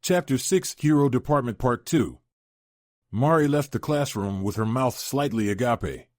Chapter 6 Hero Department Part 2. Mari left the classroom with her mouth slightly agape.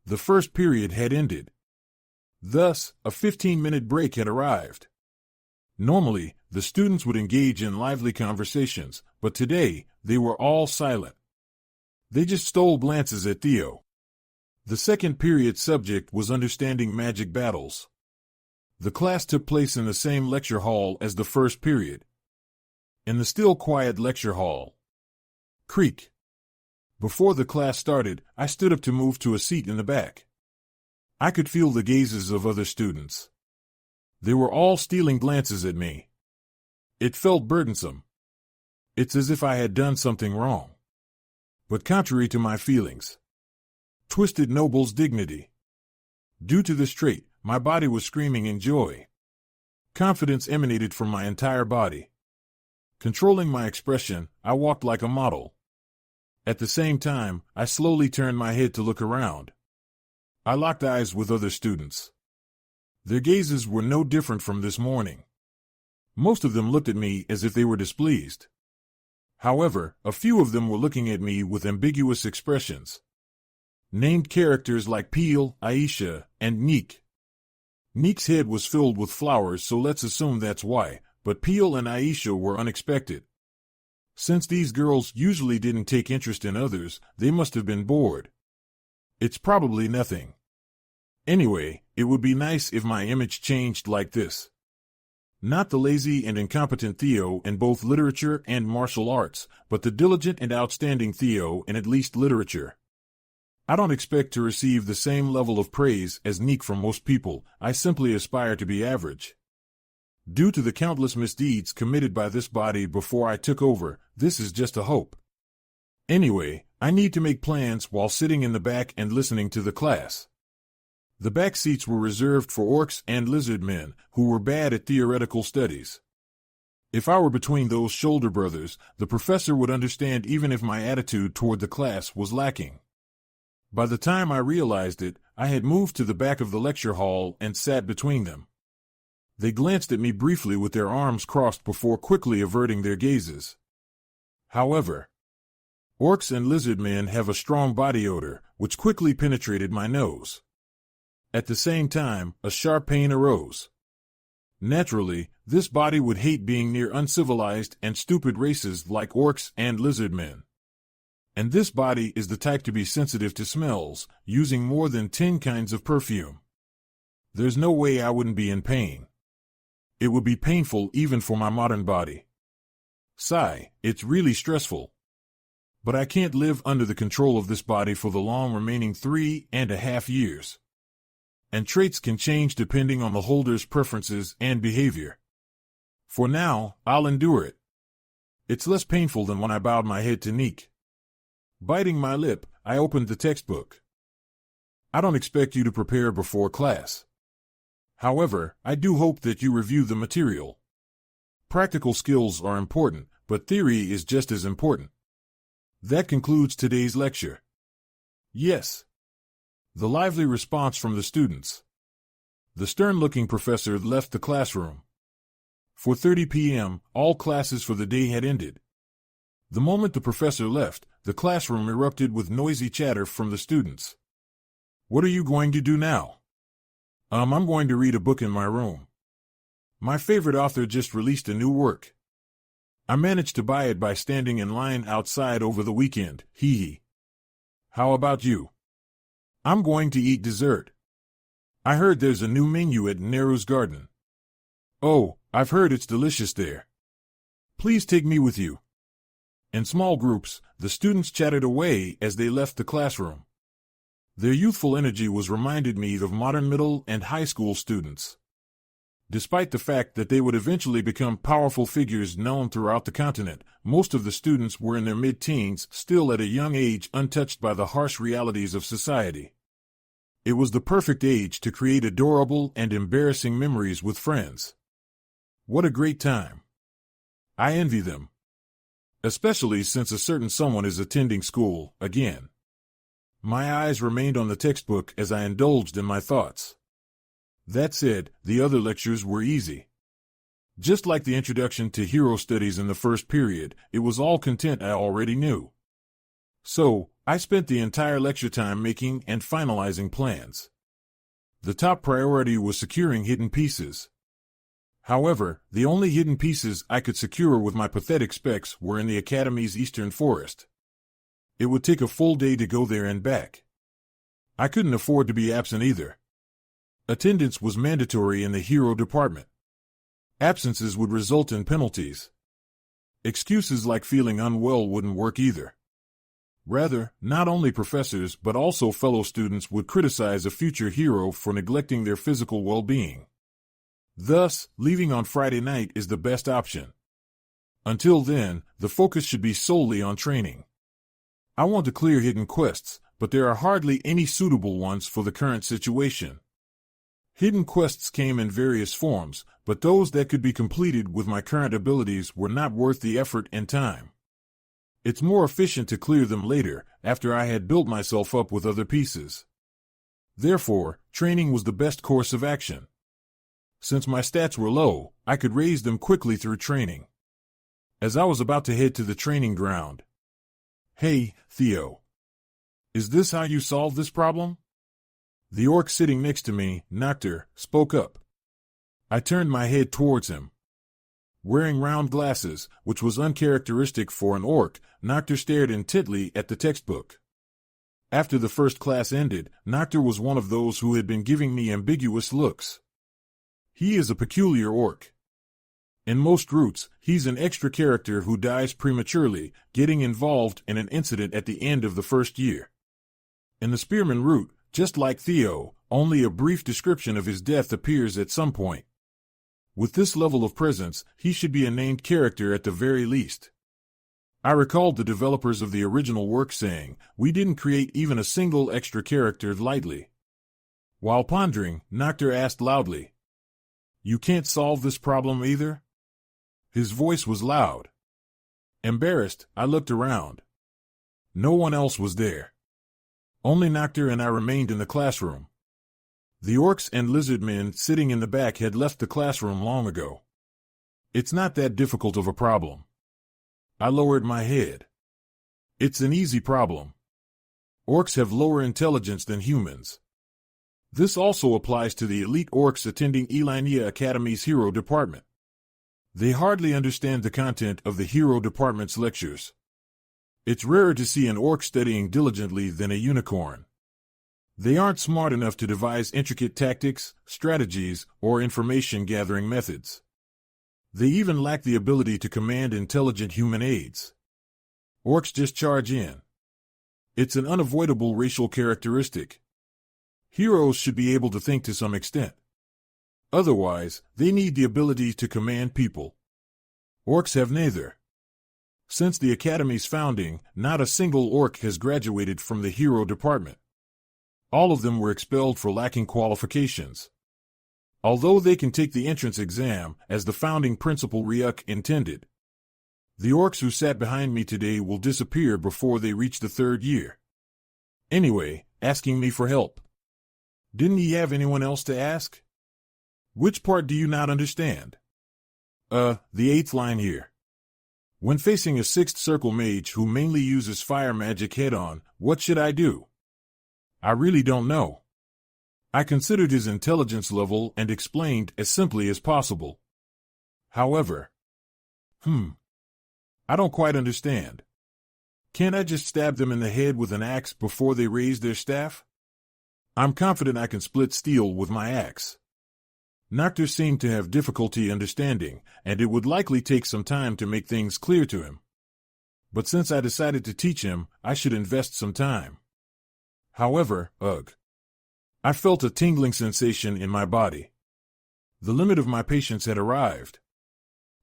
The first period had ended. Thus, a 15-minute break had arrived. Normally, the students would engage in lively conversations, but today, they were all silent. They just stole glances at Theo. The second period subject was understanding magic battles. The class took place in the same lecture hall as the first period. In the still quiet lecture hall. Creak. Before the class started, I stood up to move to a seat in the back. I could feel the gazes of other students. They were all stealing glances at me. It felt burdensome. It's as if I had done something wrong. But contrary to my feelings, twisted Noble's dignity. Due to this trait, my body was screaming in joy. Confidence emanated from my entire body. Controlling my expression, I walked like a model. At the same time, I slowly turned my head to look around. I locked eyes with other students. Their gazes were no different from this morning. Most of them looked at me as if they were displeased. However, a few of them were looking at me with ambiguous expressions. Named characters like Peel, Aisha, and Neek. Neek's head was filled with flowers, so let's assume that's why. But Peel and Aisha were unexpected. Since these girls usually didn't take interest in others, they must have been bored. It's probably nothing. Anyway, it would be nice if my image changed like this. Not the lazy and incompetent Theo in both literature and martial arts, but the diligent and outstanding Theo in at least literature. I don't expect to receive the same level of praise as Neek from most people. I simply aspire to be average. Due to the countless misdeeds committed by this body before I took over, this is just a hope. Anyway, I need to make plans while sitting in the back and listening to the class. The back seats were reserved for orcs and lizard men, who were bad at theoretical studies. If I were between those shoulder brothers, the professor would understand even if my attitude toward the class was lacking. By the time I realized it, I had moved to the back of the lecture hall and sat between them. They glanced at me briefly with their arms crossed before quickly averting their gazes. However, orcs and lizard men have a strong body odor, which quickly penetrated my nose. At the same time, a sharp pain arose. Naturally, this body would hate being near uncivilized and stupid races like orcs and lizard men. And this body is the type to be sensitive to smells, using more than 10 kinds of perfume. There's no way I wouldn't be in pain. It would be painful even for my modern body. Sigh, it's really stressful. But I can't live under the control of this body for the long remaining 3.5 years. And traits can change depending on the holder's preferences and behavior. For now, I'll endure it. It's less painful than when I bowed my head to Neek. Biting my lip, I opened the textbook. I don't expect you to prepare before class. However, I do hope that you review the material. Practical skills are important, but theory is just as important. That concludes today's lecture. Yes. The lively response from the students. The stern-looking professor left the classroom. 4:30 p.m., all classes for the day had ended. The moment the professor left, the classroom erupted with noisy chatter from the students. What are you going to do now? I'm going to read a book in my room. My favorite author just released a new work. I managed to buy it by standing in line outside over the weekend, hee hee. How about you? I'm going to eat dessert. I heard there's a new menu at Neru's Garden. Oh, I've heard it's delicious there. Please take me with you. In small groups, the students chattered away as they left the classroom. Their youthful energy was reminded me of modern middle and high school students. Despite the fact that they would eventually become powerful figures known throughout the continent, most of the students were in their mid-teens, still at a young age untouched by the harsh realities of society. It was the perfect age to create adorable and embarrassing memories with friends. What a great time. I envy them. Especially since a certain someone is attending school, again. My eyes remained on the textbook as I indulged in my thoughts. That said, the other lectures were easy. Just like the introduction to hero studies in the first period, it was all content I already knew. So, I spent the entire lecture time making and finalizing plans. The top priority was securing hidden pieces. However, the only hidden pieces I could secure with my pathetic specs were in the Academy's eastern forest. It would take a full day to go there and back. I couldn't afford to be absent either. Attendance was mandatory in the hero department. Absences would result in penalties. Excuses like feeling unwell wouldn't work either. Rather, not only professors but also fellow students would criticize a future hero for neglecting their physical well-being. Thus, leaving on Friday night is the best option. Until then, the focus should be solely on training. I want to clear hidden quests, but there are hardly any suitable ones for the current situation. Hidden quests came in various forms, but those that could be completed with my current abilities were not worth the effort and time. It's more efficient to clear them later, after I had built myself up with other pieces. Therefore, training was the best course of action. Since my stats were low, I could raise them quickly through training. As I was about to head to the training ground. "Hey, Theo. Is this how you solve this problem?" The orc sitting next to me, Noctur, spoke up. I turned my head towards him. Wearing round glasses, which was uncharacteristic for an orc, Noctur stared intently at the textbook. After the first class ended, Noctur was one of those who had been giving me ambiguous looks. He is a peculiar orc. In most routes, he's an extra character who dies prematurely, getting involved in an incident at the end of the first year. In the Spearman route, just like Theo, only a brief description of his death appears at some point. With this level of presence, he should be a named character at the very least. I recalled the developers of the original work saying, "We didn't create even a single extra character lightly." While pondering, Noctur asked loudly, "You can't solve this problem either?" His voice was loud. Embarrassed, I looked around. No one else was there. Only Noctur and I remained in the classroom. The orcs and lizardmen sitting in the back had left the classroom long ago. It's not that difficult of a problem. I lowered my head. It's an easy problem. Orcs have lower intelligence than humans. This also applies to the elite orcs attending Elinia Academy's Hero Department. They hardly understand the content of the Hero Department's lectures. It's rarer to see an orc studying diligently than a unicorn. They aren't smart enough to devise intricate tactics, strategies, or information-gathering methods. They even lack the ability to command intelligent human aides. Orcs just charge in. It's an unavoidable racial characteristic. Heroes should be able to think to some extent. Otherwise, they need the ability to command people. Orcs have neither. Since the Academy's founding, not a single orc has graduated from the Hero Department. All of them were expelled for lacking qualifications. Although they can take the entrance exam, as the founding principal Ryuk intended. The orcs who sat behind me today will disappear before they reach the third year. Anyway, asking me for help. Didn't he have anyone else to ask? Which part do you not understand? The 8th line here. When facing a 6th circle mage who mainly uses fire magic head-on, what should I do? I really don't know. I considered his intelligence level and explained as simply as possible. However, I don't quite understand. Can't I just stab them in the head with an axe before they raise their staff? I'm confident I can split steel with my axe. Noctur seemed to have difficulty understanding, and it would likely take some time to make things clear to him. But since I decided to teach him, I should invest some time. However, I felt a tingling sensation in my body. The limit of my patience had arrived.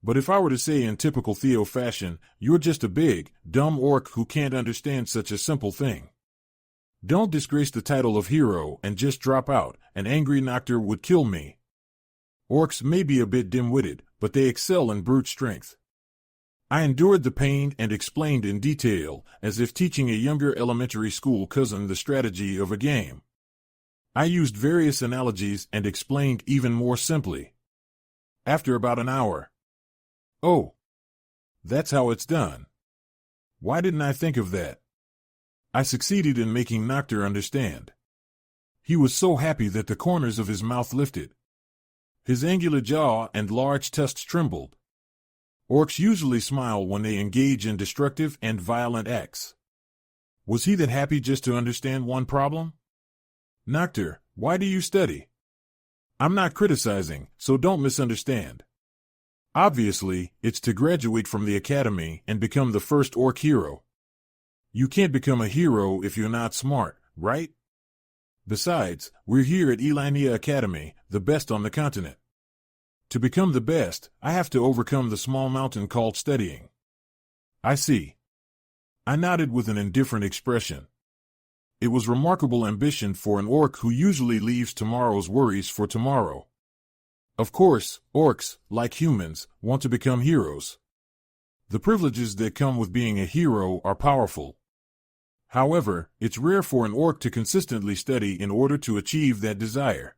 But if I were to say in typical Theo fashion, "You're just a big, dumb orc who can't understand such a simple thing. Don't disgrace the title of hero and just drop out," an angry Noctur would kill me. Orcs may be a bit dim-witted, but they excel in brute strength. I endured the pain and explained in detail, as if teaching a younger elementary school cousin the strategy of a game. I used various analogies and explained even more simply. After about an hour. Oh, that's how it's done. Why didn't I think of that? I succeeded in making Noctur understand. He was so happy that the corners of his mouth lifted. His angular jaw and large tusks trembled. Orcs usually smile when they engage in destructive and violent acts. Was he that happy just to understand one problem? Noctur, why do you study? I'm not criticizing, so don't misunderstand. Obviously, it's to graduate from the academy and become the first orc hero. You can't become a hero if you're not smart, right? Besides, we're here at Elinia Academy, the best on the continent. To become the best, I have to overcome the small mountain called studying. I see. I nodded with an indifferent expression. It was remarkable ambition for an orc who usually leaves tomorrow's worries for tomorrow. Of course, orcs, like humans, want to become heroes. The privileges that come with being a hero are powerful. However, it's rare for an orc to consistently study in order to achieve that desire.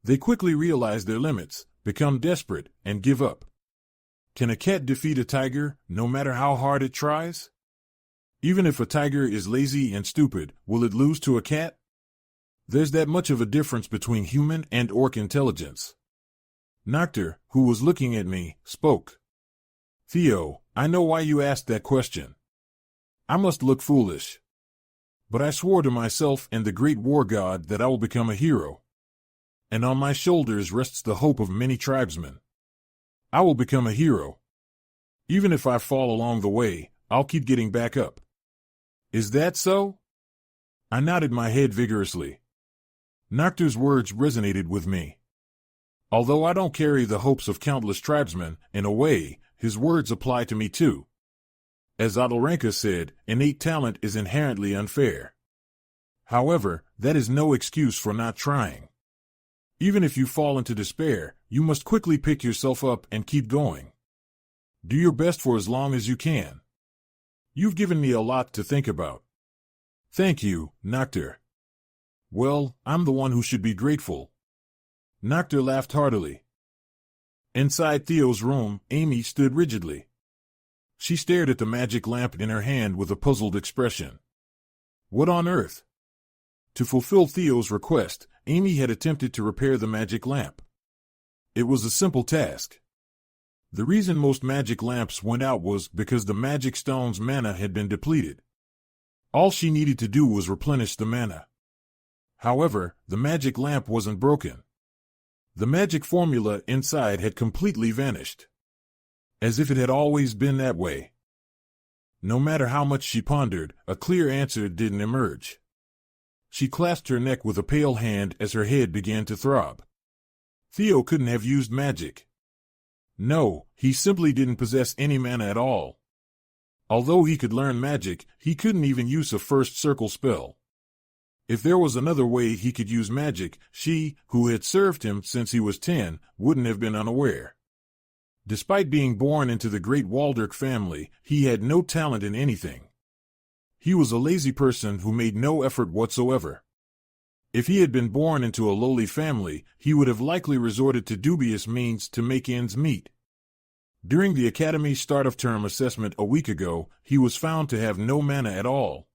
They quickly realize their limits, become desperate, and give up. Can a cat defeat a tiger, no matter how hard it tries? Even if a tiger is lazy and stupid, will it lose to a cat? There's that much of a difference between human and orc intelligence. Noctur, who was looking at me, spoke. Theo, I know why you asked that question. I must look foolish. But I swore to myself and the great war god that I will become a hero. And on my shoulders rests the hope of many tribesmen. I will become a hero. Even if I fall along the way, I'll keep getting back up. Is that so? I nodded my head vigorously. Noctur's words resonated with me. Although I don't carry the hopes of countless tribesmen, in a way, his words apply to me too. As Adelranka said, innate talent is inherently unfair. However, that is no excuse for not trying. Even if you fall into despair, you must quickly pick yourself up and keep going. Do your best for as long as you can. You've given me a lot to think about. Thank you, Noctur. Well, I'm the one who should be grateful. Noctur laughed heartily. Inside Theo's room, Amy stood rigidly. She stared at the magic lamp in her hand with a puzzled expression. What on earth? To fulfill Theo's request, Amy had attempted to repair the magic lamp. It was a simple task. The reason most magic lamps went out was because the magic stone's mana had been depleted. All she needed to do was replenish the mana. However, the magic lamp wasn't broken. The magic formula inside had completely vanished. As if it had always been that way. No matter how much she pondered, a clear answer didn't emerge. She clasped her neck with a pale hand as her head began to throb. Theo couldn't have used magic. No, he simply didn't possess any mana at all. Although he could learn magic, he couldn't even use a first circle spell. If there was another way he could use magic, she, who had served him since he was 10, wouldn't have been unaware. Despite being born into the great Waldurk family, he had no talent in anything. He was a lazy person who made no effort whatsoever. If he had been born into a lowly family, he would have likely resorted to dubious means to make ends meet. During the Academy's start-of-term assessment a week ago, he was found to have no mana at all.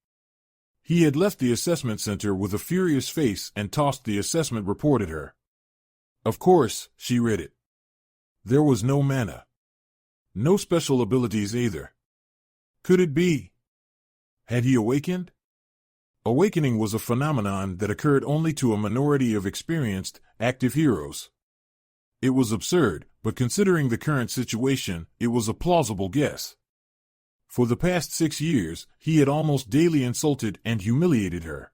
He had left the assessment center with a furious face and tossed the assessment report at her. Of course, she read it. There was no mana. No special abilities either. Could it be? Had he awakened? Awakening was a phenomenon that occurred only to a minority of experienced, active heroes. It was absurd, but considering the current situation, it was a plausible guess. For the past 6 years, he had almost daily insulted and humiliated her.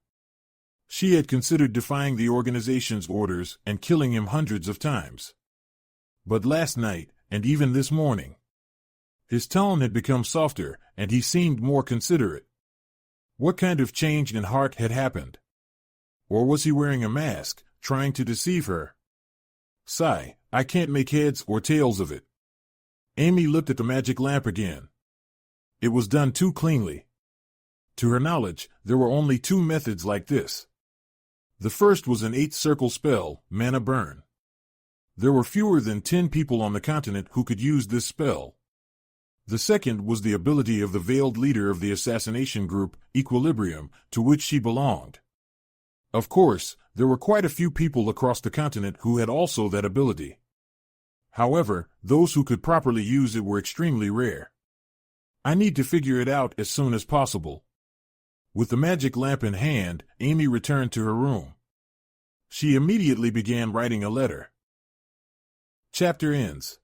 She had considered defying the organization's orders and killing him hundreds of times. But last night, and even this morning, his tone had become softer, and he seemed more considerate. What kind of change in heart had happened? Or was he wearing a mask, trying to deceive her? Sigh, I can't make heads or tails of it. Amy looked at the magic lamp again. It was done too cleanly. To her knowledge, there were only 2 methods like this. The first was an 8-circle spell, Mana Burn. There were fewer than 10 people on the continent who could use this spell. The second was the ability of the veiled leader of the assassination group, Equilibrium, to which she belonged. Of course, there were quite a few people across the continent who had also that ability. However, those who could properly use it were extremely rare. I need to figure it out as soon as possible. With the magic lamp in hand, Amy returned to her room. She immediately began writing a letter. Chapter ends.